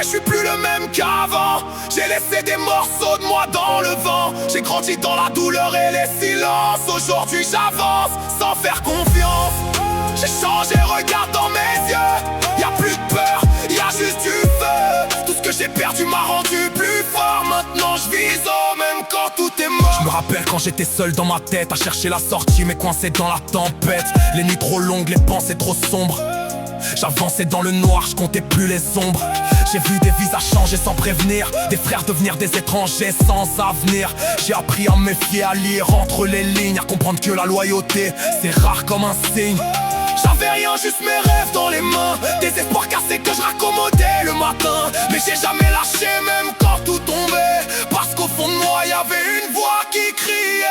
je suis plus le même qu'avant. J'ai laissé des morceaux de moi dans le vent. J'ai grandi dans la douleur et les silences. Aujourd'hui j'avance sans faire confiance. J'ai changé, regarde dans mes yeux. Y'a plus de peur, y'a juste du feu. Tout ce que j'ai perdu m'a rendu plus fort. Maintenant je vise haut même quand tout est mort. Je me rappelle quand j'étais seul dans ma tête, à chercher la sortie mais coincé dans la tempête. Les nuits trop longues, les pensées trop sombres. J'avançais dans le noir, je comptais plus les ombres. J'ai vu des visages changer sans prévenir, des frères devenir des étrangers sans avenir. J'ai appris à me méfier, à lire entre les lignes, à comprendre que la loyauté, c'est rare comme un signe. J'avais rien, juste mes rêves dans les mains. Des espoirs cassés que je raccommodais le matin. Mais j'ai jamais lâché même quand tout tombait. Parce qu'au fond de moi y'avait une voix qui criait.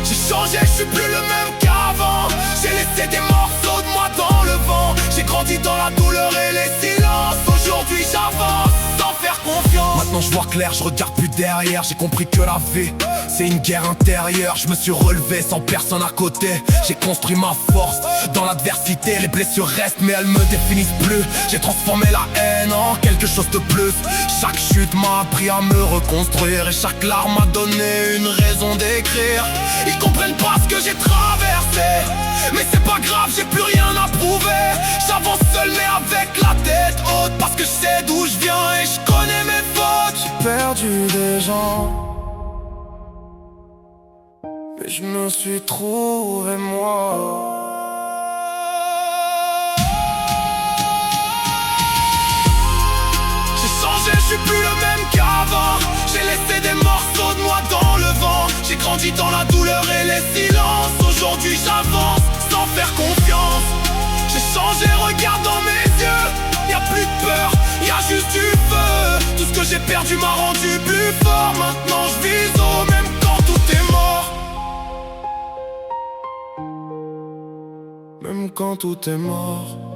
J'ai changé, je suis plus le même qu'avant. J'ai laissé des morceaux de moi dans le vent. J'ai grandi dans la douleur et les silences. Aujourd'hui j'avance sans faire confiance. Maintenant je vois clair, je regarde plus derrière. J'ai compris que la vie, c'est une guerre intérieure. Je me suis relevé sans personne à côté. J'ai construit ma force dans l'adversité. Les blessures restent mais elles me définissent plus. J'ai transformé la haine en quelque chose de plus. Chaque chute m'a appris à me reconstruire. Et chaque larme m'a donné une raison d'écrire. Ils comprennent pas ce que j'ai traversé, mais c'est pas grave, j'ai plus rien à prouver. J'avance seul mais avec la tête haute. Parce que je sais d'où je viens et je connais mes fautes. J'ai perdu des gens, mais je me suis trouvé moi. J'ai changé, je suis plus le même qu'avant. J'ai laissé des morceaux de moi dans le vent. J'ai grandi dans la douleur et les silences. Aujourd'hui j'avance sans faire confiance. J'ai changé, regarde dans mes yeux. Y'a plus de peur, y'a juste du feu. Tout ce que j'ai perdu m'a rendu plus fort. Maintenant je vise haut même quand tout est mort. Même quand tout est mort.